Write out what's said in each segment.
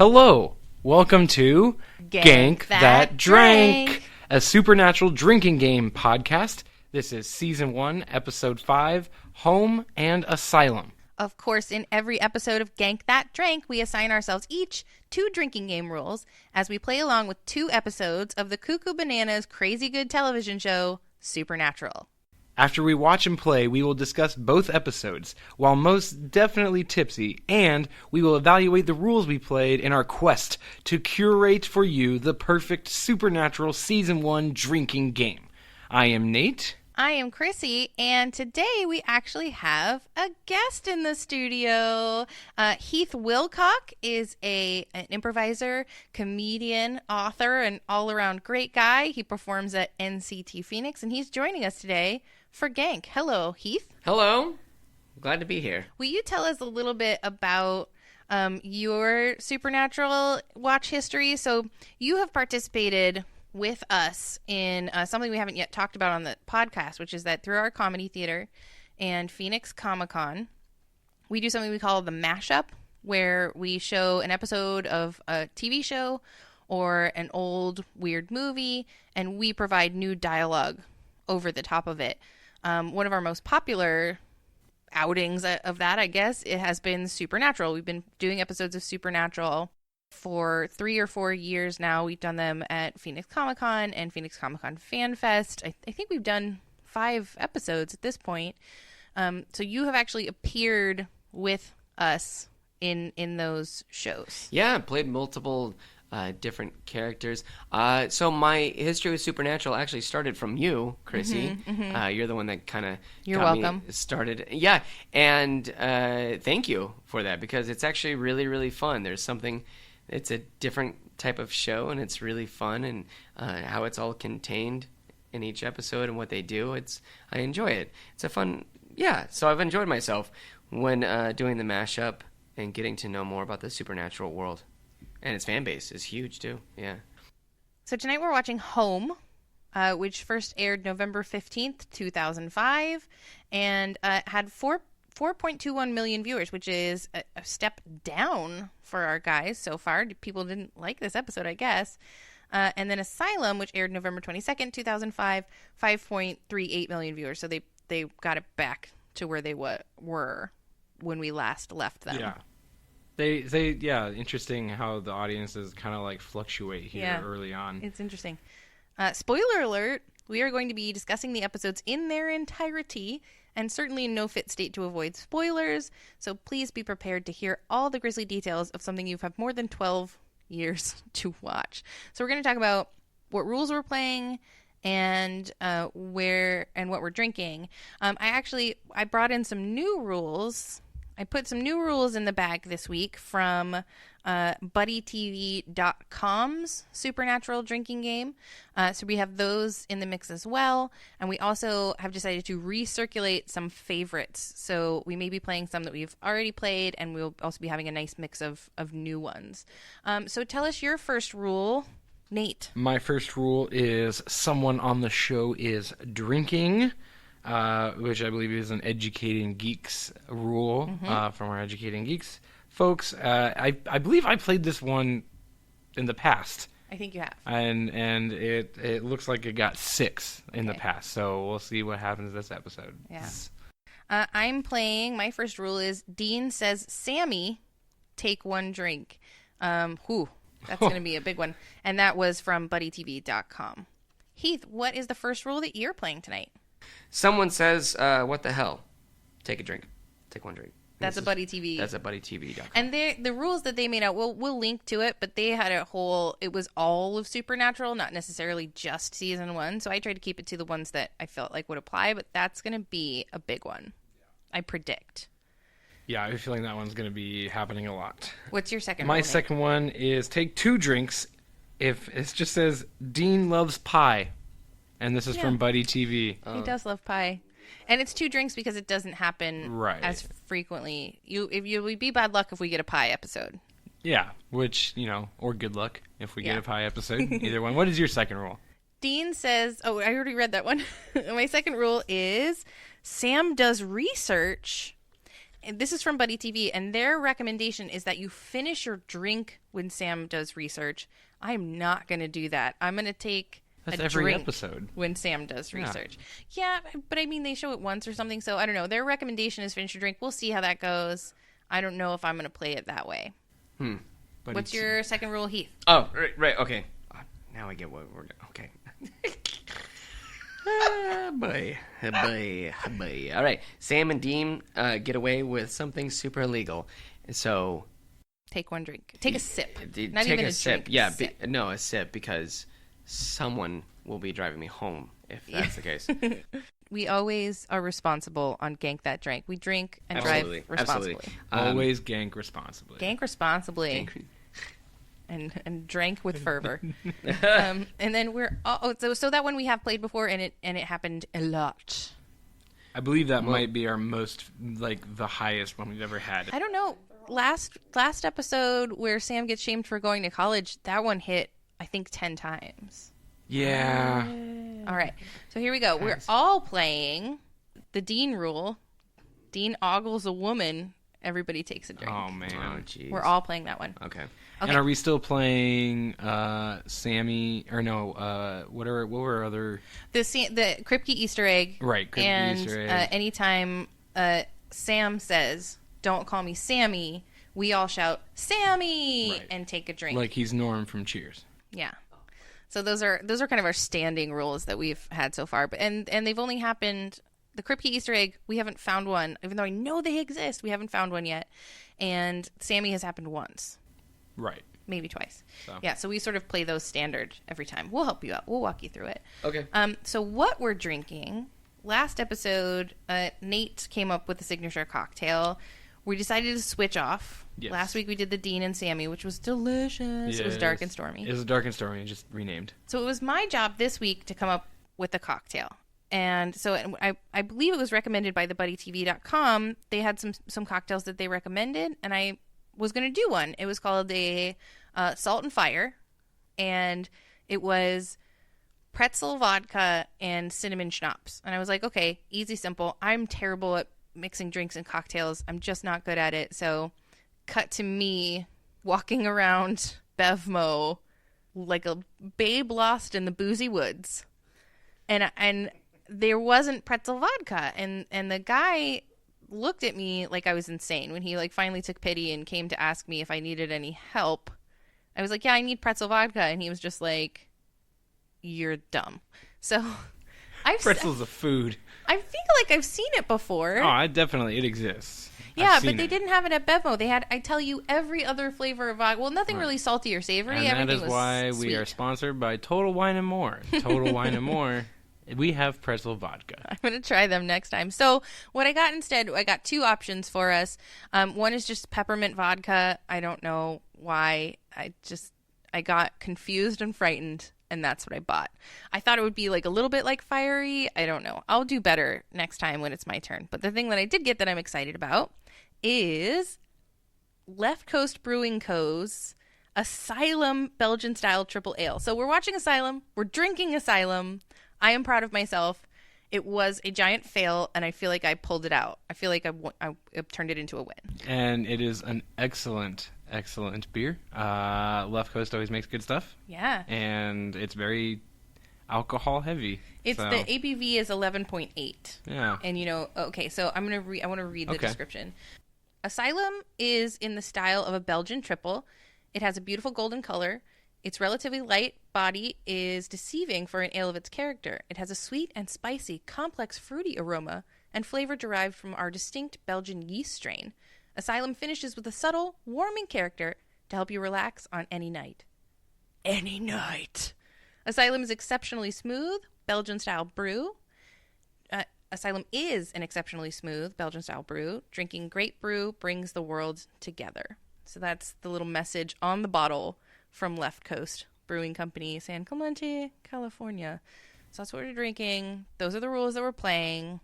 Hello, welcome to Gank That Drank, a supernatural drinking game podcast. This is Season 1, Episode 5, Home and Asylum. Of course, in every episode of Gank That Drank, we assign ourselves each 2 drinking game rules as we play along with 2 episodes of the Cuckoo Bananas crazy good television show, Supernatural. After we watch and play, we will discuss both episodes, while most definitely tipsy, and we will evaluate the rules we played in our quest to curate for you the perfect Supernatural Season 1 drinking game. I am Nate. I am Chrissy, and today we actually have a guest in the studio. Heath Wilcock is an improviser, comedian, author, and all-around great guy. He performs at NCT Phoenix, and he's joining us today for Gank. Hello, Heath. Hello. Glad to be here. Will you tell us a little bit about your Supernatural watch history? So you have participated with us in something we haven't yet talked about on the podcast, which is that through our comedy theater and Phoenix Comic-Con, we do something we call the mashup, where we show an episode of a TV show or an old weird movie, and we provide new dialogue over the top of it. One of our most popular outings of that, I guess, it has been Supernatural. We've been doing episodes of Supernatural for 3 or 4 years now. We've done them at Phoenix Comic-Con and Phoenix Comic-Con Fan Fest. I think we've done 5 episodes at this point. So you have actually appeared with us in those shows. Yeah, I played multiple different characters. So my history with Supernatural actually started from you, Chrissy. You're the one that kind of got me started. Yeah, and thank you for that, because it's actually really, really fun. There's something... It's a different type of show, and it's really fun, and how it's all contained in each episode and what they do. I enjoy it. It's a fun, so I've enjoyed myself when doing the mashup and getting to know more about the Supernatural world. And its fan base is huge, too. Yeah. So tonight we're watching Home, which first aired November 15th, 2005, and had 4.21 million viewers, which is a step down for our guys so far. People didn't like this episode, I guess. And then Asylum, which aired November 22nd, 2005, 5.38 million viewers. So they got it back to where they were when we last left them. Yeah. Interesting how the audiences kind of like fluctuate here early on. It's interesting. Spoiler alert, we are going to be discussing the episodes in their entirety, and certainly in no fit state to avoid spoilers, so please be prepared to hear all the grisly details of something you've had more than 12 years to watch. So we're going to talk about what rules we're playing and where and what we're drinking. I brought in some new rules. I put some new rules in the bag this week from BuddyTV.com's Supernatural drinking game. So we have those in the mix as well. And we also have decided to recirculate some favorites. So we may be playing some that we've already played, and we'll also be having a nice mix of new ones. So tell us your first rule, Nate. My first rule is someone on the show is drinking. Which I believe is an Educating Geeks rule from our Educating Geeks folks. I believe I played this one in the past. I think you have. And it looks like it got 6 in the past, so we'll see what happens this episode. Yeah. I'm playing, my first rule is Dean says, Sammy, take 1 drink. That's going to be a big one. And that was from BuddyTV.com. Heath, what is the first rule that you're playing tonight? Someone says, what the hell? Take a drink. Take 1 drink. That's a Buddy TV. That's a BuddyTV.com. And the rules that they made out, we'll link to it, but they had it was all of Supernatural, not necessarily just season 1. So I tried to keep it to the ones that I felt like would apply, but that's going to be a big one, I predict. Yeah, I have a feeling that one's going to be happening a lot. What's your second My rule, second one is take 2 drinks if it just says Dean loves pie. And this is from Buddy TV. He does love pie. And it's 2 drinks because it doesn't happen as frequently. It would be bad luck if we get a pie episode. Yeah, which, or good luck if we get a pie episode. Either one. What is your second rule? Dean says, I already read that one. My second rule is Sam does research this is from Buddy TV, and their recommendation is that you finish your drink when Sam does research. I'm not going to do that. I'm going to take That's a every drink episode when Sam does research. Yeah, but I mean, they show it once or something, so I don't know. Their recommendation is finish your drink. We'll see how that goes. I don't know if I'm going to play it that way. But What's your second rule, Heath? Oh, right, okay. Now I get what we're doing. Okay. Boy. All right. Sam and Dean get away with something super illegal. So take one drink. Take a sip. Not even a sip. Drink, yeah, a sip, because someone will be driving me home if that's the case. We always are responsible on Gank That Drank. We drink and drive responsibly. Always gank responsibly. Gank responsibly. And drank with fervor. And then we're so that one we have played before, and it happened a lot. I believe that might be our most, the highest one we've ever had. I don't know. Last episode where Sam gets shamed for going to college, that one hit, I think, 10 times. Yeah. All right. So here we go. We're all playing the Dean rule. Dean ogles a woman. Everybody takes a drink. Oh, man. Oh, jeez. We're all playing that one. Okay. And are we still playing Sammy? Or no, what were other... The Kripke Easter egg. Right, Kripke Easter egg. And anytime Sam says, "Don't call me Sammy," we all shout, "Sammy!" and take a drink. Like he's Norm from Cheers. Yeah. So those are kind of our standing rules that we've had so far. But and they've only happened... The Kripke Easter egg, we haven't found one. Even though I know they exist, we haven't found one yet. And Sammy has happened once. Right. Maybe twice. So. Yeah, so we sort of play those standard every time. We'll help you out. We'll walk you through it. Okay. So what we're drinking, last episode, Nate came up with a signature cocktail. We decided to switch off. Yes. Last week we did the Dean and Sammy, which was delicious. Yes. It was dark and stormy. It was dark and stormy, just renamed. So it was my job this week to come up with a cocktail. And so I believe it was recommended by thebuddytv.com. They had some cocktails that they recommended, and I was going to do one. It was called a Salt and Fire, and it was pretzel vodka and cinnamon schnapps. And I was like, okay, easy, simple. I'm terrible at mixing drinks and cocktails. I'm just not good at it. So cut to me walking around Bevmo like a babe lost in the boozy woods. And there wasn't pretzel vodka, and the guy looked at me like I was insane when he finally took pity and came to ask me if I needed any help. I was like, yeah, I need pretzel vodka, and he was just like, you're dumb. So pretzel's a food. I feel like I've seen it before. Oh, it exists. Yeah, but they didn't have it at Bevmo. They had, I tell you, every other flavor of vodka. Well, nothing really salty or savory. And Everything that is why sweet. we are sponsored by Total Wine and More. Total Wine and More. We have pretzel vodka. I'm going to try them next time. So what I got instead, I got two options for us. One is just peppermint vodka. I don't know why. I got confused and frightened, and that's what I bought. I thought it would be a little bit fiery. I don't know. I'll do better next time when it's my turn. But the thing that I did get that I'm excited about is Left Coast Brewing Co.'s Asylum Belgian-style triple ale. So we're watching Asylum. We're drinking Asylum. I am proud of myself. It was a giant fail, and I feel like I pulled it out. I feel like I turned it into a win. And it is an excellent, excellent beer. Left Coast always makes good stuff. Yeah. And it's very alcohol heavy. The ABV is 11.8. Yeah. And okay, so I want to read the description. Asylum is in the style of a Belgian triple. It has a beautiful golden color. Its relatively light body is deceiving for an ale of its character. It has a sweet and spicy, complex, fruity aroma and flavor derived from our distinct Belgian yeast strain. Asylum finishes with a subtle, warming character to help you relax on any night. Any night! Asylum is exceptionally smooth, Belgian-style brew. Asylum is an exceptionally smooth Belgian-style brew. Drinking great brew brings the world together. So that's the little message on the bottle from Left Coast Brewing Company, San Clemente, California. So that's what we're drinking. Those are the rules that we're playing.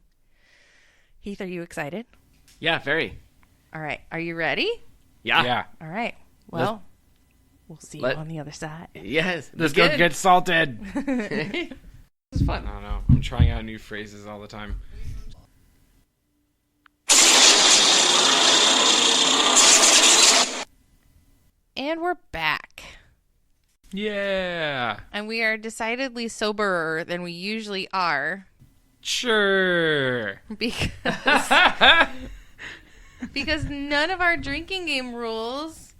Heath, are you excited? Yeah, very. All right. Are you ready? Yeah. All right. Well, we'll see you on the other side. Yes. Let's go get salted. This is fun. I don't know. I'm trying out new phrases all the time. And we're back. Yeah. And we are decidedly soberer than we usually are. Sure. Because none of our drinking game rules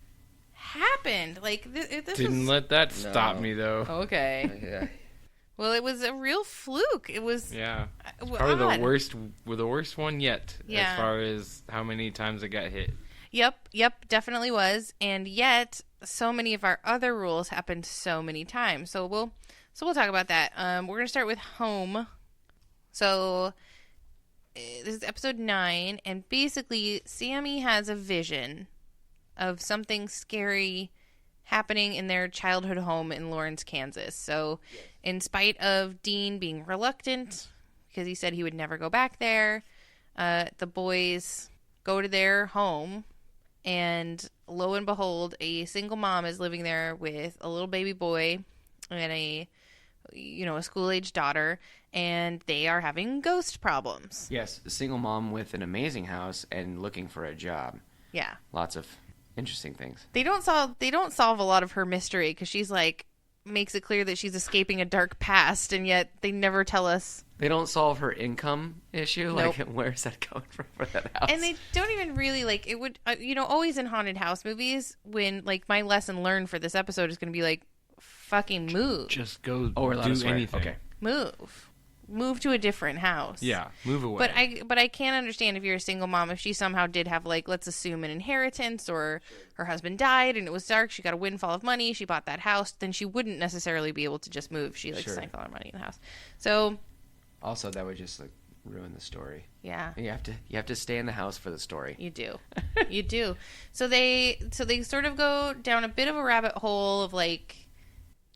happened. Like, this Didn't let that stop me, though. Okay. Yeah. Well, it was a real fluke. It was probably the worst one yet. Yeah. As far as how many times it got hit. Yep, definitely was. And yet, so many of our other rules happened so many times. So we'll talk about that. We're gonna start with home. So this is episode 9, and basically, Sammy has a vision of something scary happening in their childhood home in Lawrence, Kansas. So, in spite of Dean being reluctant because he said he would never go back there, the boys go to their home. And lo and behold, a single mom is living there with a little baby boy and a school-age daughter, and they are having ghost problems. Yes, a single mom with an amazing house and looking for a job. Yeah. Lots of interesting things. They don't solve a lot of her mystery because she's like makes it clear that she's escaping a dark past, and yet they never tell us. They don't solve her income issue. Nope. Like, where's that coming from for that house? And they don't even really, like, it would, always in haunted house movies, when, like, my lesson learned for this episode is going to be, like, fucking move. Just go we're allowed to do swear. anything. Okay. Move to a different house. Yeah, move away. But I can't understand if you're a single mom, if she somehow did have, like, let's assume an inheritance, or her husband died and it was dark, she got a windfall of money, she bought that house, then she wouldn't necessarily be able to just move. She, like, sank all her money in the house. So... Also, that would just, like, ruin the story. Yeah. You have to stay in the house for the story. You do. You do. So they sort of go down a bit of a rabbit hole of, like,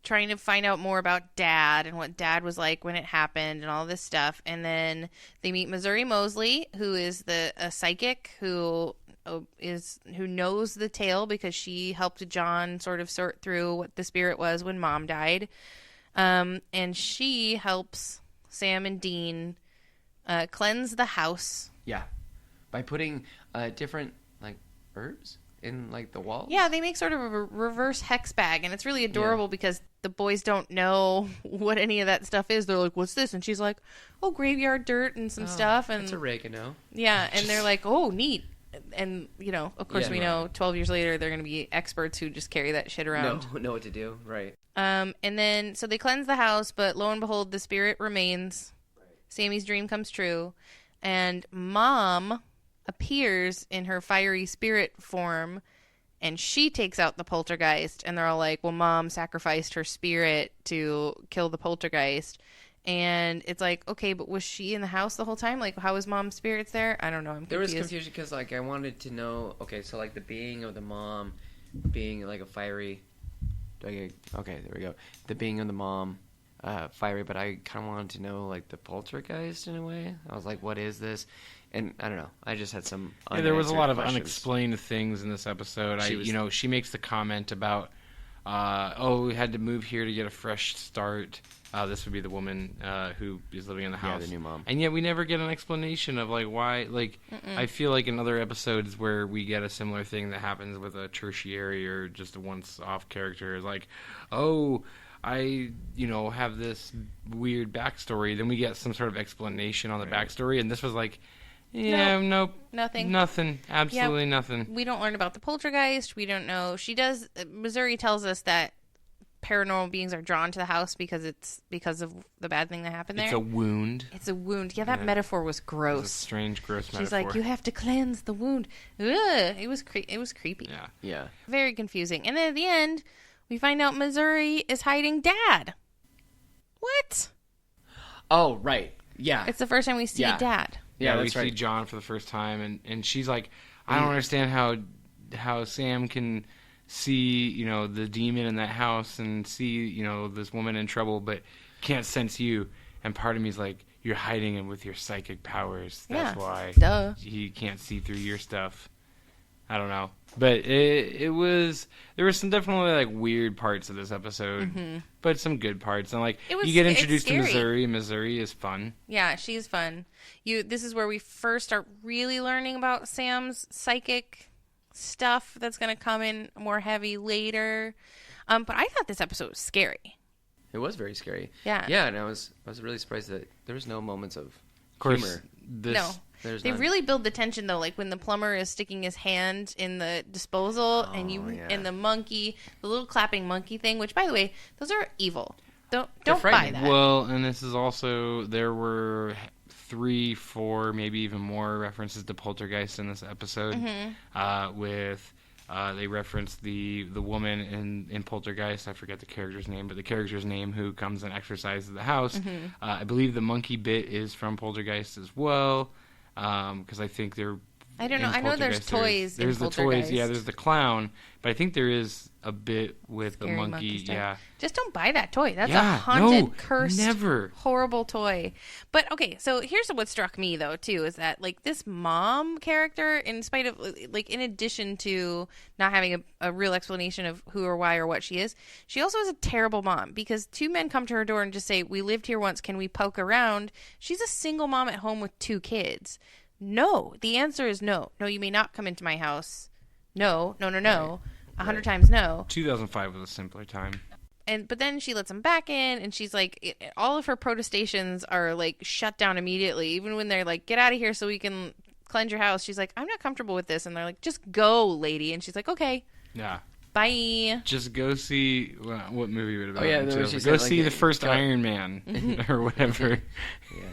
trying to find out more about Dad and what Dad was like when it happened and all this stuff. And then they meet Missouri Mosley, who is a psychic who knows the tale because she helped John sort of sort through what the spirit was when Mom died. And she helps Sam and Dean cleanse the house. Yeah. By putting different, like, herbs in, like, the walls. Yeah, they make sort of a reverse hex bag, and it's really adorable because the boys don't know what any of that stuff is. They're like, what's this? And she's like, oh, graveyard dirt and some stuff. And it's oregano. Yeah, and they're like, oh, neat. And, of course we know 12 years later they're going to be experts who just carry that shit around. Know what to do, right. And then, so they cleanse the house, but lo and behold, the spirit remains. Right. Sammy's dream comes true. And Mom appears in her fiery spirit form, and she takes out the poltergeist. And they're all like, well, Mom sacrificed her spirit to kill the poltergeist. And it's like, okay, but was she in the house the whole time? Like, how was Mom's spirits there? I don't know. I'm confused. There was confusion because, like, I wanted to know, okay, so, like, the being of the mom being, like, a fiery... Okay, there we go. The being of the mom, fiery, but I kind of wanted to know, like, the poltergeist in a way. I was like, what is this? And I don't know. I just had some there was a lot of questions. unexplained things in this episode. She makes the comment about, we had to move here to get a fresh start. This would be the woman who is living in the house. Yeah, the new mom. And yet we never get an explanation of, like, why. Like, I feel like in other episodes where we get a similar thing that happens with a tertiary or just a once-off character is like, oh, I, have this weird backstory. Then we get some sort of explanation on the backstory. And this was like, nope. Nothing. Absolutely nothing. We don't learn about the poltergeist. We don't know. Missouri tells us that paranormal beings are drawn to the house because of the bad thing that happened there. It's a wound. Yeah, that metaphor was gross. It was a strange, gross metaphor. She's like, you have to cleanse the wound. Ugh, it was creepy. Yeah. Very confusing. And then at the end, we find out Missouri is hiding Dad. What? Oh, right. Yeah. It's the first time we see Dad. Yeah, we that's right. see John for the first time, and she's like, I don't understand how Sam can see, the demon in that house and see, this woman in trouble, but can't sense you. And part of me is like, you're hiding him with your psychic powers. That's why he can't see through your stuff. I don't know. But there was some definitely, like, weird parts of this episode, but some good parts. And, like, you get introduced to Missouri, and Missouri is fun. Yeah, she's fun. This is where we first start really learning about Sam's psychic stuff that's going to come in more heavy later. But I thought this episode was scary. It was very scary. Yeah. Yeah, and I was really surprised that there was no moments of course, humor. No. They really build the tension though, like when the plumber is sticking his hand in the disposal and the monkey, the little clapping monkey thing, which by the way, those are evil. Don't buy that. Well, and this is also, there were 3, 4, maybe even more references to poltergeist in this episode. They referenced the woman in Poltergeist. I forget the character's name, but the character's name who comes and exercises the house. I believe the monkey bit is from Poltergeist as well, because I think they're. I don't know. I know there's toys. There's the toys. Yeah, there's the clown, but I think there is a bit with Scary the monkey. Yeah. Just don't buy that toy. That's a haunted, cursed, never. horrible toy. But okay, so here's what struck me though too is that like this mom character, in spite of like in addition to not having a real explanation of who or why or what she is, she also is a terrible mom because 2 men come to her door and just say, "We lived here once. Can we poke around?" She's a single mom at home with 2 kids. No, the answer is no. No, you may not come into my house. No. 100 times no. 2005 was a simpler time. But then she lets them back in, and she's like, all of her protestations are like shut down immediately. Even when they're like, "Get out of here so we can cleanse your house," she's like, "I'm not comfortable with this," and they're like, "Just go, lady," and she's like, "Okay, yeah, bye." Just go see what movie would have been? Oh yeah, go see the first Iron Man or whatever. Yeah.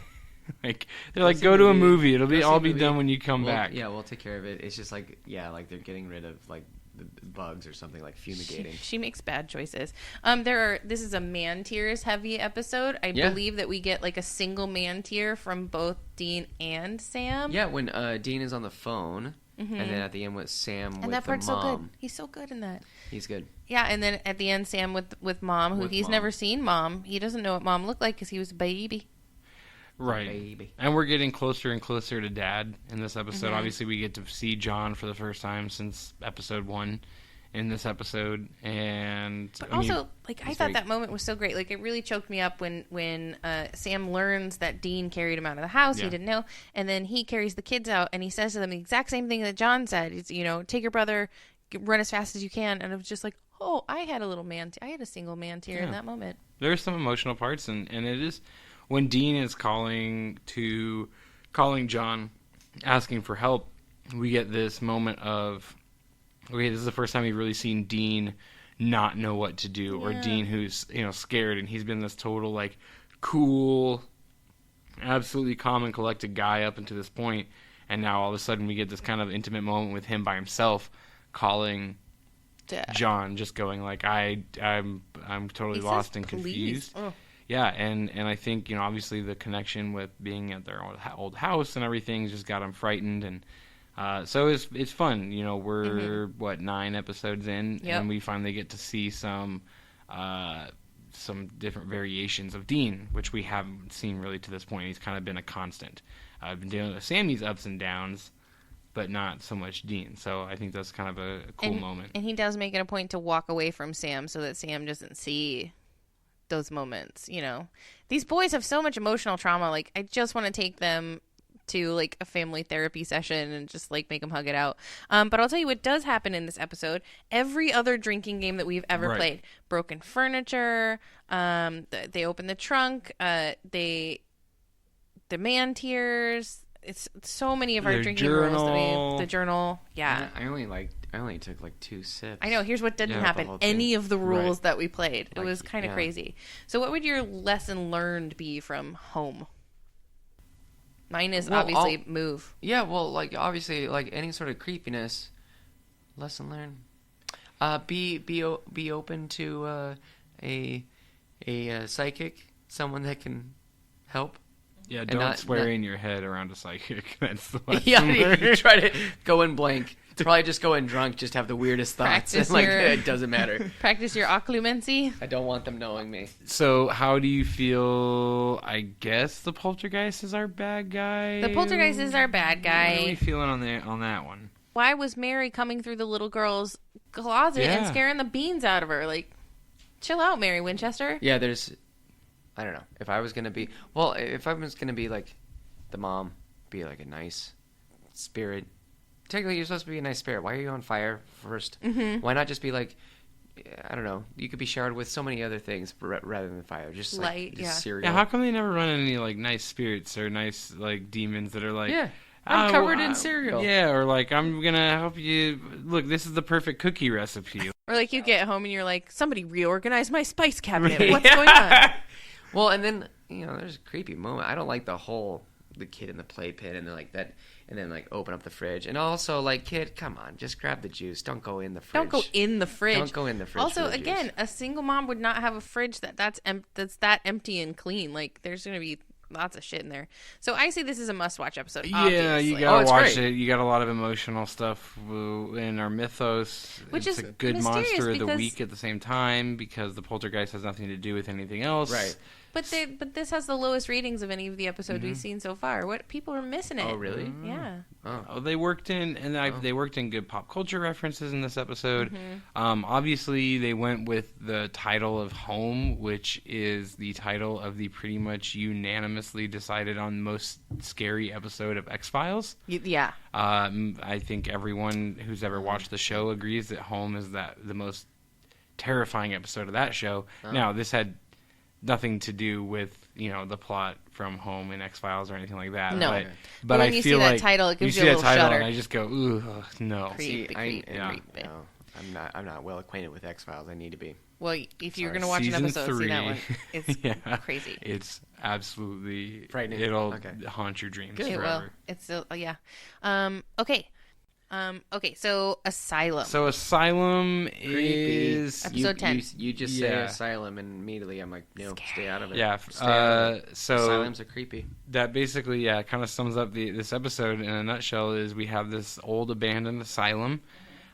Like they're like, go to a movie. It'll be all be done when you come back. Yeah, we'll take care of it. It's just like like they're getting rid of like the bugs or something, like fumigating. She makes bad choices. This is a man tears heavy episode. I believe that we get like a single man tear from both Dean and Sam. Yeah, when Dean is on the phone, and then at the end with Sam and with that part's the mom. so good. He's so good in that. He's good. Yeah, and then at the end, Sam with mom, who he's never seen mom. He doesn't know what mom looked like because he was a baby. Right. Baby. And we're getting closer and closer to Dad in this episode. Obviously, we get to see John for the first time since episode 1 in this episode. And I thought that moment was so great. Like, it really choked me up when Sam learns that Dean carried him out of the house. Yeah. He didn't know. And then he carries the kids out, and he says to them the exact same thing that John said. It's, take your brother, run as fast as you can. And it was just like, oh, I had a single man tear in that moment. There's some emotional parts, and it is... When Dean is calling John, asking for help, we get this moment of, okay, this is the first time we've really seen Dean not know what to do, or Dean who's scared, and he's been this total like cool, absolutely calm and collected guy up until this point, and now all of a sudden we get this kind of intimate moment with him by himself calling John, just going like, I'm totally lost and confused. Oh. Yeah, and I think, obviously the connection with being at their old house and everything just got him frightened, and so it's fun. We're 9 episodes in, and we finally get to see some different variations of Dean, which we haven't seen really to this point. He's kind of been a constant. I've been dealing with Sammy's ups and downs, but not so much Dean. So I think that's kind of a cool moment. And he does make it a point to walk away from Sam so that Sam doesn't see those moments. These boys have so much emotional trauma. Like, I just want to take them to like a family therapy session and just like make them hug it out. But I'll tell you what does happen in this episode. Every other drinking game that we've ever played, broken furniture, they open the trunk, the man tears. It's so many of our drinking rules. The journal. Yeah. I only took like 2 sips. I know. Here's what didn't happen. Any of the rules that we played. It was kind of crazy. So what would your lesson learned be from Home? Mine is obviously move. Yeah, well, like obviously, like any sort of creepiness. Lesson learned. Be open to a psychic, someone that can help. Yeah, don't swear in your head around a psychic. That's the lesson. You try to go in blank. Probably just go in drunk, just have the weirdest thoughts. It doesn't matter. Practice your occlumency. I don't want them knowing me. So how do you feel? I guess the poltergeist is our bad guy? The poltergeist is our bad guy. What are we feeling on that one? Why was Mary coming through the little girl's closet and scaring the beans out of her? Like, chill out, Mary Winchester. Yeah, I don't know. If I was going to be like the mom, be like a nice spirit, technically you're supposed to be a nice spirit. Why are you on fire first? Mm-hmm. Why not just be like, I don't know. You could be showered with so many other things rather than fire. Just like light, cereal. Yeah, how come they never run any like nice spirits or nice like demons that are like, I'm covered in cereal. Yeah, or like, I'm gonna help you. Look, this is the perfect cookie recipe. Or like you get home and you're like, somebody reorganized my spice cabinet. What's going on? Well, and then there's a creepy moment. I don't like the kid in the playpen and then like that, and then like open up the fridge, and also like, kid, come on, just grab the juice. Don't go in the fridge. Don't go in the fridge. Don't go in the fridge. Also, again, a single mom would not have a fridge that's that empty and clean. Like, there's gonna be lots of shit in there. So I see this as a must-watch episode. Obviously. Yeah, you gotta watch it. You got a lot of emotional stuff in our mythos. Which it's is a good monster of the because... week at the same time, because the poltergeist has nothing to do with anything else. Right. But this has the lowest ratings of any of the episodes we've seen so far. What people are missing it? Oh, really? Yeah. Oh, they worked in they worked in good pop culture references in this episode. Obviously, they went with the title of Home, which is the title of the pretty much unanimously decided on most scary episode of X-Files. Yeah. I think everyone who's ever watched the show agrees that Home is the most terrifying episode of that show. Now, this had nothing to do with the plot from Home and X-Files or anything like that. No, but when I you feel see that like title, it gives you you a see little that title shudder. and I just go, ooh, no. Creepy. No, I'm not well acquainted with X-Files. I need to be. Well, if you're going to watch an episode, see that one. It's crazy. It's absolutely frightening. It'll haunt your dreams it forever. Will. It's yeah. Okay. Okay, so Asylum. So Asylum is episode 10. You just say Asylum, and immediately I'm like, no, stay out of it. Yeah. So Asylums are creepy. That basically, kind of sums up this episode in a nutshell. Is we have this old abandoned asylum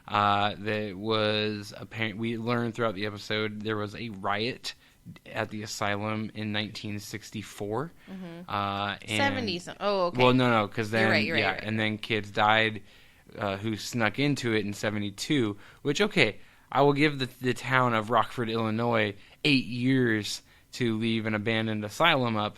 that was apparent. We learned throughout the episode there was a riot at the asylum in 1964. And 70s. Oh, okay. Well, no, because then you're right. And then kids died. Who snuck into it in 1972, which, okay, I will give the town of Rockford, Illinois, 8 years to leave an abandoned asylum up.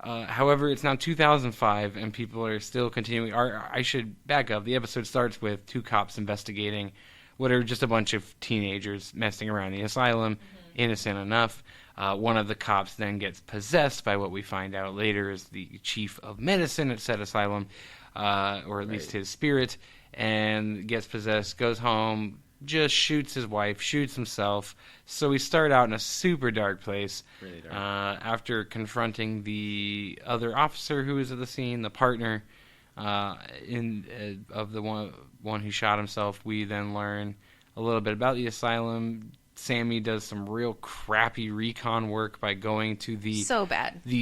However, it's now 2005, and people are still continuing. I should back up. The episode starts with two cops investigating what are just a bunch of teenagers messing around the asylum, innocent enough. One of the cops then gets possessed by what we find out later is the chief of medicine at said asylum, or at least his spirit, and gets possessed, goes home, just shoots his wife, shoots himself. So we start out in a super dark place. Really dark. After confronting the other officer who was at the scene, the partner of the one who shot himself, we then learn a little bit about the asylum. Sammy does some real crappy recon work by going to the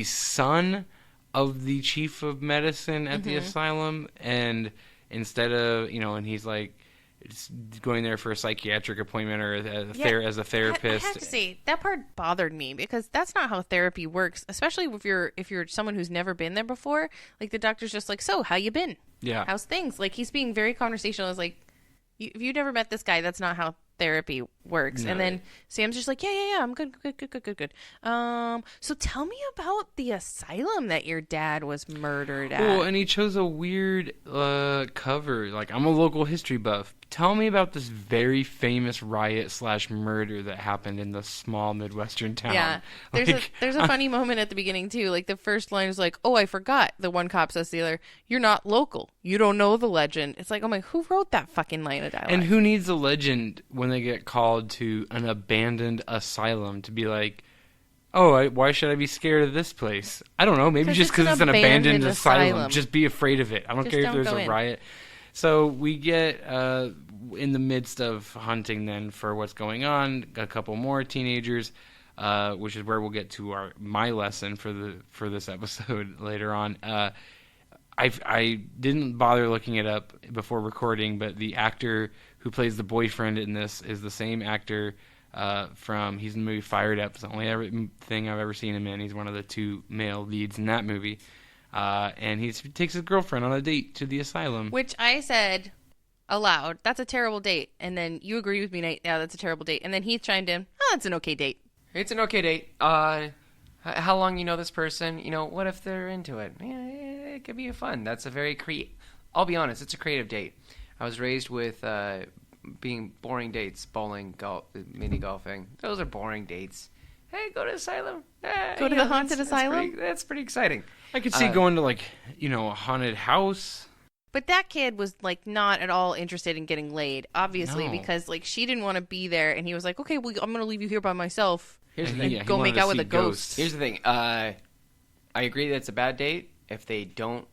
son of the chief of medicine at the asylum, and instead of and he's like going there for a psychiatric appointment or as a therapist. I have to say that part bothered me because that's not how therapy works, especially if you're someone who's never been there before. Like, the doctor's just like, so how you been? Yeah, how's things? Like, he's being very conversational. It's like, if you've never met this guy, that's not how therapy works. No. And then Sam's just like, yeah, I'm good. So tell me about the asylum that your dad was murdered at. Oh, and he chose a weird cover. Like, I'm a local history buff. Tell me about this very famous riot/murder that happened in the small Midwestern town. Yeah, there's a funny moment at the beginning too. Like, the first line is like, "Oh, I forgot." The one cop says to the other, "You're not local. You don't know the legend." It's like, oh my, who wrote that fucking line of dialogue? And who needs a legend when they get called to an abandoned asylum to be like, oh, why should I be scared of this place? I don't know. Maybe just because it's an abandoned asylum. Just be afraid of it. I don't care if there's a riot. So we get in the midst of hunting then for what's going on, a couple more teenagers, which is where we'll get to my lesson for this episode later on. I didn't bother looking it up before recording, but the actor who plays the boyfriend in this is the same actor he's in the movie Fired Up. It's the only thing I've ever seen him in. He's one of the two male leads in that movie. And he takes his girlfriend on a date to the asylum. Which I said aloud, that's a terrible date. And then you agree with me, Nate, yeah, that's a terrible date. And then Heath chimed in, oh, it's an okay date. It's an okay date. How long you know this person? What if they're into it? Yeah, it could be fun. That's a very I'll be honest, it's a creative date. I was raised with being boring dates, bowling, golf, mini golfing. Those are boring dates. Hey, go to asylum. Go to the haunted asylum? That's pretty exciting. I could see going to, like, a haunted house. But that kid was, like, not at all interested in getting laid, obviously, because, like, she didn't want to be there, and he was like, okay, well, I'm going to leave you here by myself. Here's the thing. Go make out with a ghost. Here's the thing. I agree that it's a bad date if they don't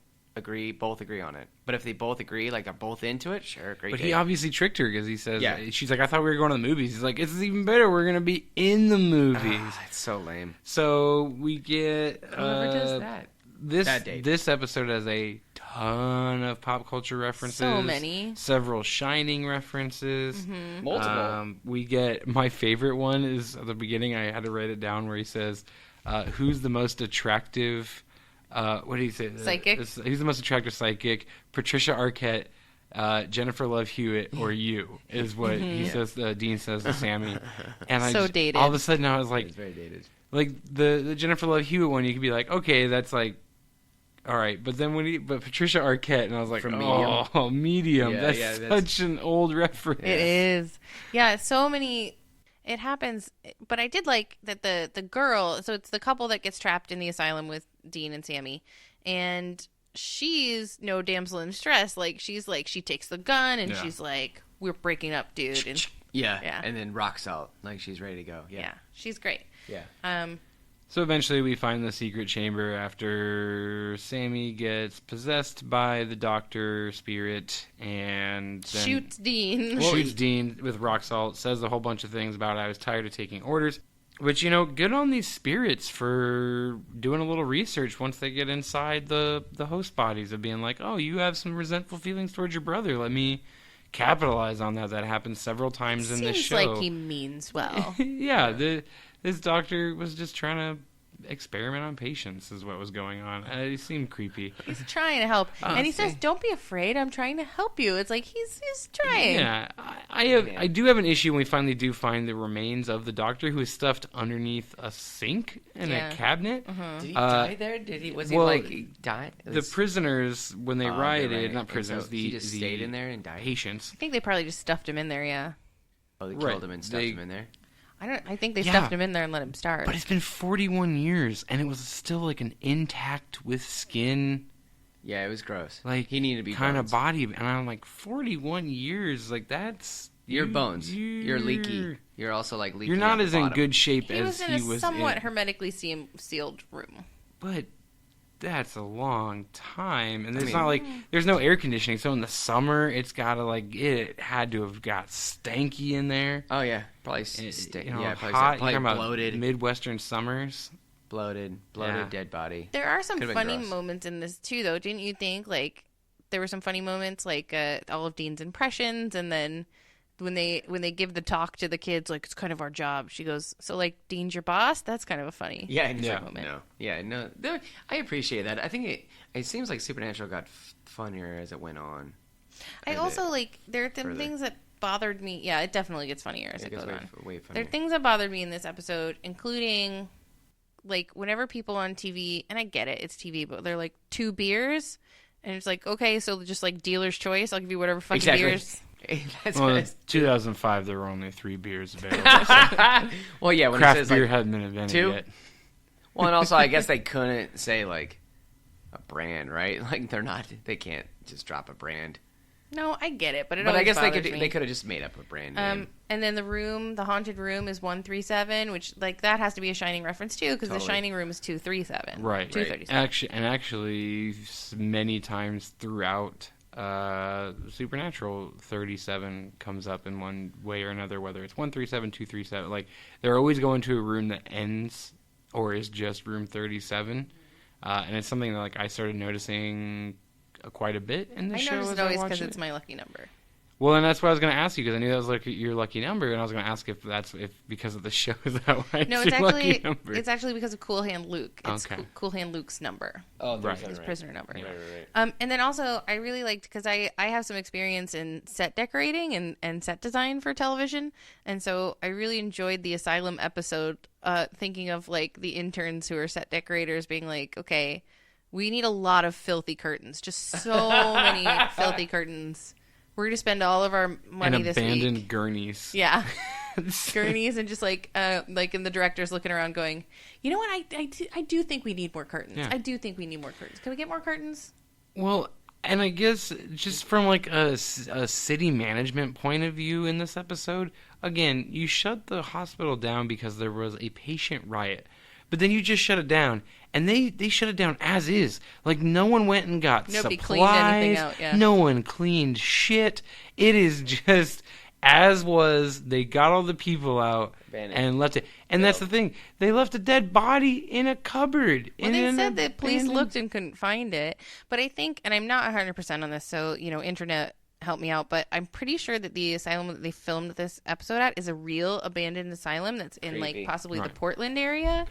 both agree on it. But if they both agree, like, they're both into it, sure, great But date. he obviously tricked her because he says, she's like, I thought we were going to the movies. He's like, it's even better. We're going to be in the movies. That's so lame. So we get... Whoever does that. This episode has a ton of pop culture references. So many. Several Shining references. Mm-hmm. Multiple. We get... My favorite one is at the beginning. I had to write it down where he says, who's the most attractive... what do you say? Psychic? Who's the most attractive psychic? Patricia Arquette, Jennifer Love Hewitt, or you, is what he says. Dean says to Sammy. And dated. All of a sudden, I was like... It's very dated. Like, the Jennifer Love Hewitt one, you could be like, okay, that's like... All right, but then but Patricia Arquette, and I was like, From Medium? Oh, Medium. Yeah, that's such an old reference. It is. Yeah, so many... It happens, but I did like that the girl, so it's the couple that gets trapped in the asylum with Dean and Sammy, and she's no damsel in distress. Like, she's like, she takes the gun, and she's like, we're breaking up, dude. And, yeah, and then rocks out, like she's ready to go. Yeah, she's great. Yeah. So eventually we find the secret chamber after Sammy gets possessed by the doctor spirit and then Shoots Dean. Shoots Dean with rock salt, says a whole bunch of things about I was tired of taking orders. Which, good on these spirits for doing a little research once they get inside the host bodies of being like, oh, you have some resentful feelings towards your brother. Let me capitalize on that. That happens several times in this show. Seems like he means well. Yeah, this doctor was just trying to experiment on patients is what was going on. It seemed creepy. He's trying to help. And he says, don't be afraid. I'm trying to help you. It's like he's trying. Yeah. I do have an issue when we finally do find the remains of the doctor who is stuffed underneath a sink in a cabinet. Uh-huh. Did he die there? Was he die? The prisoners, when they rioted, not prisoners, so he just stayed in there and died? Patients. I think they probably just stuffed him in there, yeah. Oh, they killed him and stuffed him in there? I think they stuffed him in there and let him starve. But it's been 41 years, and it was still like an intact with skin. Yeah, it was gross. Like, he needed to be kind bones. of body, and I'm like, 41 years, like that's your bones. You're leaky. You're also like leaky. You're not as in good shape he as was in he a was somewhat hermetically sealed room. But that's a long time, and it's not like there's no air conditioning. So in the summer, it's gotta it had to have got stanky in there. Oh yeah, probably hot. probably bloated. Midwestern summers, bloated, dead body. There are some funny moments in this too, though. Didn't you think? Like, there were some funny moments, like all of Dean's impressions, and then when they give the talk to the kids, like, it's kind of our job. She goes, so, like, Dean's your boss? That's kind of a funny moment. I appreciate that. I think it seems like Supernatural got funnier as it went on. I also, like, there are some things that bothered me. Yeah, it definitely gets funnier as it goes on. There are things that bothered me in this episode, including, like, whenever people on TV, and I get it, it's TV, but they're like, 2 beers, and it's like, okay, so just, like, dealer's choice. I'll give you whatever fucking beers. Well, in 2005, there were only 3 beers available. Well, yeah, when craft it says beer like, hadn't been invented 2? yet. Well, and also, I guess they couldn't say like a brand, right? Like they can't just drop a brand. No, I get it, but I guess they me. could have just made up a brand name. And then the haunted room is 137, which like that has to be a Shining reference too, because the Shining room is 237, right? 237. Actually, many times throughout. Supernatural 37 comes up in one way or another, whether it's 137, 237. Like, they're always going to a room that ends or is just room 37. And it's something that, like, I started noticing quite a bit in the show. I noticed it always because it's my lucky number. Well, and that's what I was going to ask you, because I knew that was like your lucky number, and I was going to ask if because of the show is that why no, it's your lucky number. It's actually because of Cool Hand Luke. It's okay. Cool Hand Luke's number. Oh, right. His prisoner number. Right. And then also, I really liked, because I have some experience in set decorating and set design for television, and so I really enjoyed the Asylum episode, thinking of, like, the interns who are set decorators being like, okay, we need a lot of filthy curtains. Just so many filthy curtains. We're going to spend all of our money this week. And abandoned gurneys. Yeah. Gurneys and just like in the director's looking around going, you know what? I do think we need more curtains. Yeah. I do think we need more curtains. Can we get more curtains? Well, and I guess just from like a city management point of view in this episode, again, you shut the hospital down because there was a patient riot. But then you just shut it down, and they shut it down as is. Like, no one went and got Nobody supplies. Cleaned anything out, yeah. No one cleaned shit. It is just as was. They got all the people out and left it. And that's the thing. They left a dead body in a cupboard. Well, they said that police looked and couldn't find it. But I think, and I'm not 100% on this, so, internet, help me out, but I'm pretty sure that the asylum that they filmed this episode at is a real abandoned asylum that's in like possibly the Portland area.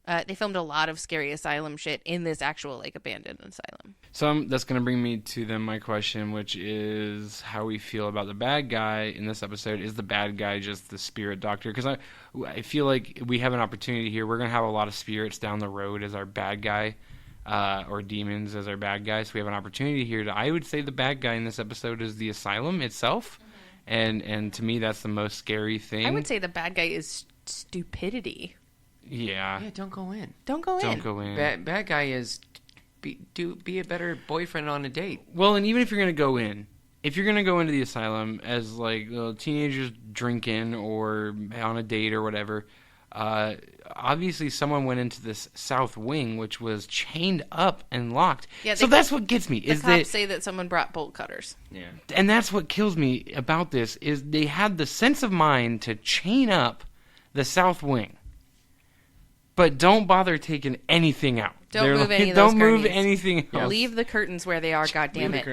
They filmed a lot of scary asylum shit in this actual like abandoned asylum. So that's going to bring me to then my question, which is how we feel about the bad guy in this episode. Is the bad guy just the spirit doctor? Because I feel like we have an opportunity here. We're going to have a lot of spirits down the road as our bad guy. Or demons as our bad guys. So we have an opportunity here I would say the bad guy in this episode is the asylum itself. Mm-hmm. And to me, that's the most scary thing. I would say the bad guy is stupidity. Yeah. Yeah, don't go in. Don't go in. Don't go in. Bad guy is be a better boyfriend on a date. Well, and even if you're going to go in, if you're going to go into the asylum as like teenagers drinking or on a date or whatever, obviously someone went into this south wing, which was chained up and locked. Yeah, so that's what gets me. The cops say that someone brought bolt cutters. Yeah, and that's what kills me about this is they had the sense of mind to chain up the south wing, but don't bother taking anything out. Don't move any of those Don't move anything else. Leave the curtains where they are. God damn it!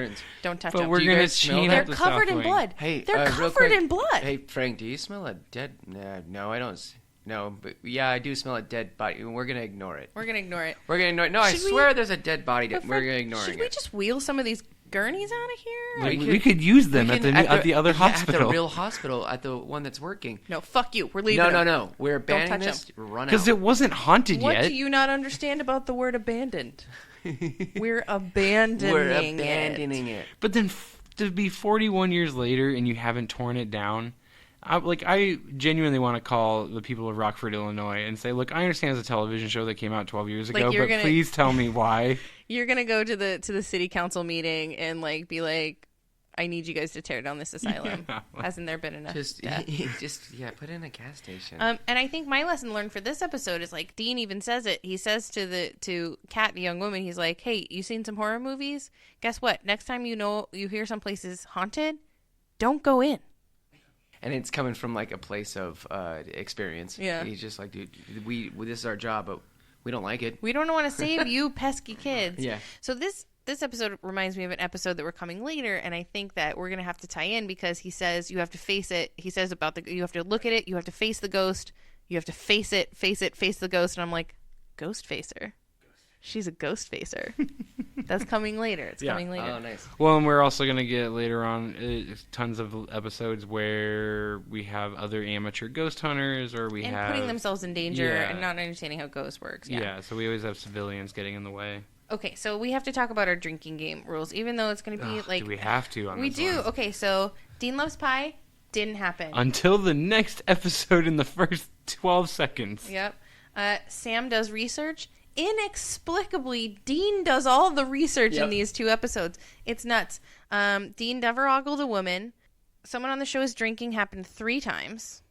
Don't touch them. But we're gonna chain up the south wing. They're covered in blood. Hey, they're covered in blood. Hey, Frank, do you smell a dead? No, I don't. No, but yeah, I do smell a dead body. We're going to ignore it. We're going to ignore it. We're going to ignore it. No, I swear there's a dead body. We're going to ignore it. Should we just wheel some of these gurneys out of here? We could use them at the other hospital. At the real hospital, at the one that's working. No, fuck you. We're leaving them. No. We're abandoning this. Run out. Because it wasn't haunted yet. What do you not understand about the word abandoned? We're abandoning it. But then to be 41 years later and you haven't torn it down... I genuinely want to call the people of Rockford, Illinois, and say, look, I understand it's a television show that came out 12 years ago, but please tell me why. You're gonna go to the city council meeting and be like, I need you guys to tear down this asylum. Yeah. Hasn't there been enough? Just put in a gas station. And I think my lesson learned for this episode is Dean even says it. He says to Kat, the young woman, he's like, hey, you seen some horror movies? Guess what? Next time you hear some place is haunted, don't go in. And it's coming from a place of experience. Yeah. He's just like, dude, this is our job, but we don't like it. We don't want to save you pesky kids. Yeah. So this episode reminds me of an episode that we're coming later, and I think that we're going to have to tie in because he says you have to face it. He says you have to look at it, you have to face the ghost, you have to face the ghost, and I'm like, ghost facer. She's a ghost facer. That's coming later. It's coming later. Oh, nice. Well, and we're also going to get later on tons of episodes where we have other amateur ghost hunters or we have... putting themselves in danger and not understanding how ghost works. Yeah, so we always have civilians getting in the way. Okay, so we have to talk about our drinking game rules, even though it's going to be do we have to on we this do. one? Okay, so Dean Loves Pie didn't happen. Until the next episode in the first 12 seconds. Yep. Sam does research. Inexplicably, Dean does all the research in these 2 episodes. It's nuts. Dean never ogled a woman. Someone on the show's drinking happened 3 times.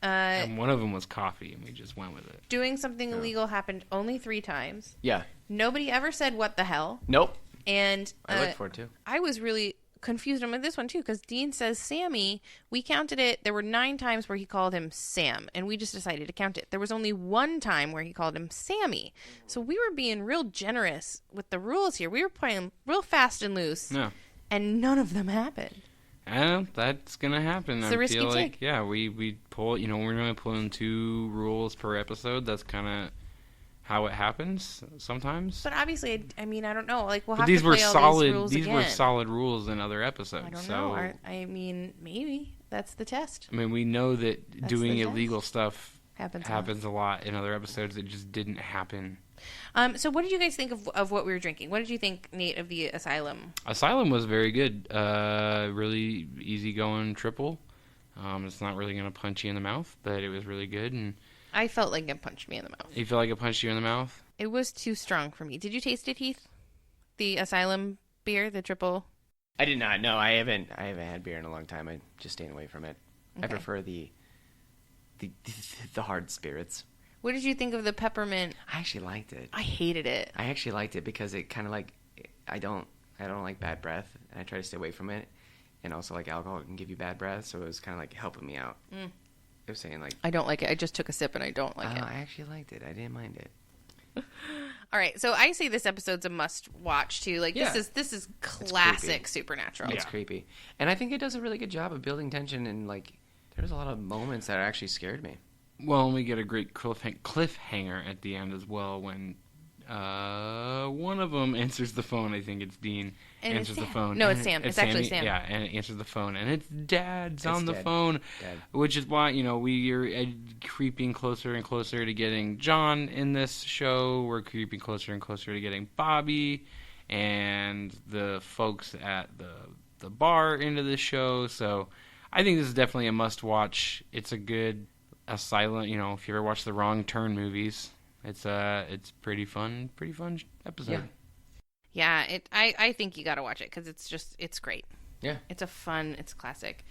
And one of them was coffee, and we just went with it. Doing something illegal happened only 3 times. Yeah. Nobody ever said what the hell. Nope. And I looked for it too. I was really confused on this one too because Dean says Sammy. We counted it. There were 9 times where he called him Sam, and we just decided to count it. There was only 1 time where he called him Sammy. So we were being real generous with the rules here. We were playing real fast and loose. Yeah. And none of them happened. That's gonna happen. It's a risky take. We pull. We're gonna pull in 2 rules per episode. That's kind of how it happens sometimes. But obviously, I mean, I don't know. We'll have these to play all these rules These again. were solid rules in other episodes. I don't know. I mean, maybe that's the test. I mean, we know that doing illegal stuff happens a lot in other episodes. It just didn't happen So what did you guys think of what we were drinking? What did you think, Nate, of the Asylum? Asylum was very good. Really easygoing triple. It's not really going to punch you in the mouth, but it was really good. And I felt like it punched me in the mouth. You feel like it punched you in the mouth? It was too strong for me. Did you taste it, Heath? The Asylum beer, the triple? I did not. No, I haven't had beer in a long time. I just stayed away from it. Okay. I prefer the hard spirits. What did you think of the peppermint? I actually liked it. I hated it. I actually liked it because it kind of like I don't like bad breath, and I try to stay away from it. And also, like, alcohol can give you bad breath, so it was kind of like helping me out. It was saying like I don't like it. I just took a sip and I don't like it. I actually liked it. I didn't mind it. All right, so I say this episode's a must-watch too. Like this is classic Supernatural. It's creepy, and I think it does a really good job of building tension. And like, there's a lot of moments that actually scared me. Well, and we get a great cliffhanger at the end as well when one of them answers the phone. I think it's Dean. And answers the phone. No, it's Sam. It's actually Sam. Yeah, and it answers the phone, and it's Dad's on the phone, which is why we are creeping closer and closer to getting John in this show. We're creeping closer and closer to getting Bobby and the folks at the bar into the show. So I think this is definitely a must-watch. It's a good Asylum. If you ever watch the Wrong Turn movies, it's pretty fun episode. Yeah, I think you got to watch it because it's great. Yeah. It's classic.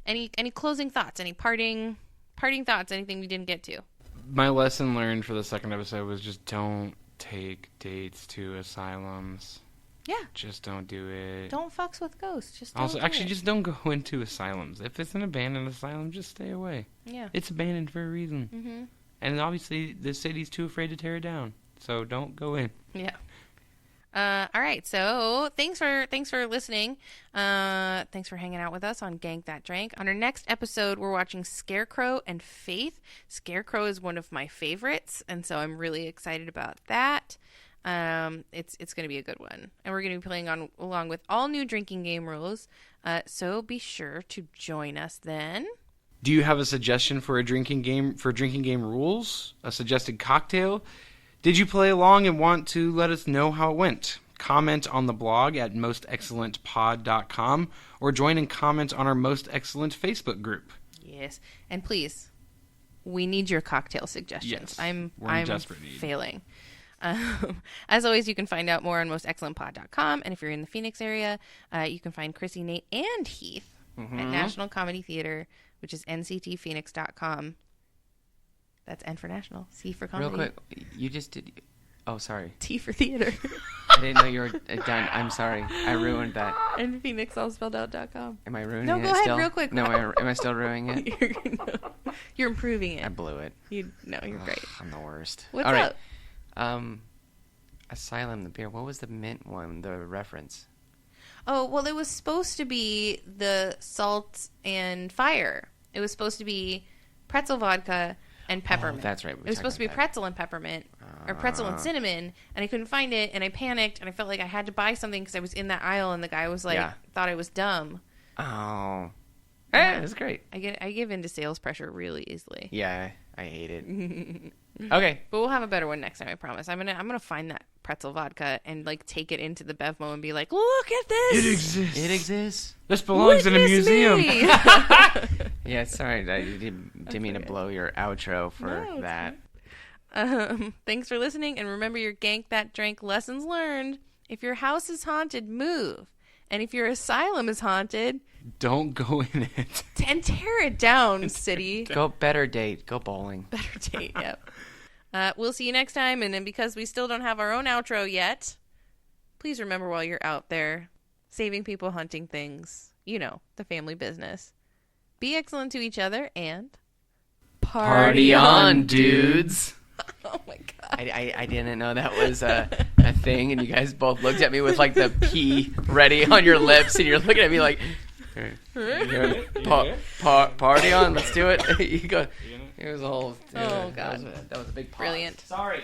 Any closing thoughts? Any parting thoughts? Anything we didn't get to? My lesson learned for the second episode was just don't take dates to asylums. Yeah. Just don't do it. Don't fucks with ghosts. Just don't go into asylums. If it's an abandoned asylum, just stay away. Yeah. It's abandoned for a reason. Mm-hmm. And obviously the city's too afraid to tear it down. So don't go in. Yeah. All right. So thanks for listening. Thanks for hanging out with us on Gank That Drank. On our next episode, we're watching Scarecrow and Faith. Scarecrow is one of my favorites, and so I'm really excited about that. It's going to be a good one, and we're going to be playing along with all new drinking game rules. So be sure to join us then. Do you have a suggestion for drinking game rules? A suggested cocktail? Did you play along and want to let us know how it went? Comment on the blog at mostexcellentpod.com or join and comment on our Most Excellent Facebook group. Yes, and please, we need your cocktail suggestions. Yes, I'm desperate need. Failing. As always, you can find out more on mostexcellentpod.com, and if you're in the Phoenix area, you can find Chrissy, Nate, and Heath at National Comedy Theater, which is nctphoenix.com. That's N for National, C for Comedy. Real quick, you just did... Oh, sorry. T for Theater. I didn't know you were done. I'm sorry. I ruined that. And phoenixallspelledout.com. Am I ruining it still? No, go ahead, real quick. No, am I still ruining it? You're improving it. I blew it. You're great. I'm the worst. What's All up? Right. Asylum, the beer. What was the mint one, the reference? Oh, well, it was supposed to be the salt and fire. It was supposed to be pretzel vodka and peppermint. Oh, that's right. It was supposed to be pretzel and peppermint, or pretzel and cinnamon, and I couldn't find it, and I panicked, and I felt like I had to buy something because I was in that aisle, and the guy was like, thought I was dumb. Oh. Yeah, that's great. I give in to sales pressure really easily. Yeah, I hate it. Okay. But we'll have a better one next time, I promise. I'm gonna find that pretzel vodka and like take it into the Bevmo and be like, look at this! It exists. This belongs in a museum. Yeah, sorry. I didn't mean to blow your outro for that. Thanks for listening, and remember your Gank That Drank lessons learned. If your house is haunted, move. And if your asylum is haunted, don't go in it. And tear it down, city. Go better date. Go bowling. Better date, yep. We'll see you next time, and then because we still don't have our own outro yet, please remember while you're out there saving people, hunting things, the family business. Be excellent to each other, and party on, dudes. Oh my god. I didn't know that was a thing, and you guys both looked at me with like the P ready on your lips, and you're looking at me like, party on, let's do it. You go. It was a whole. Oh god, that was a big pause. Brilliant. Sorry.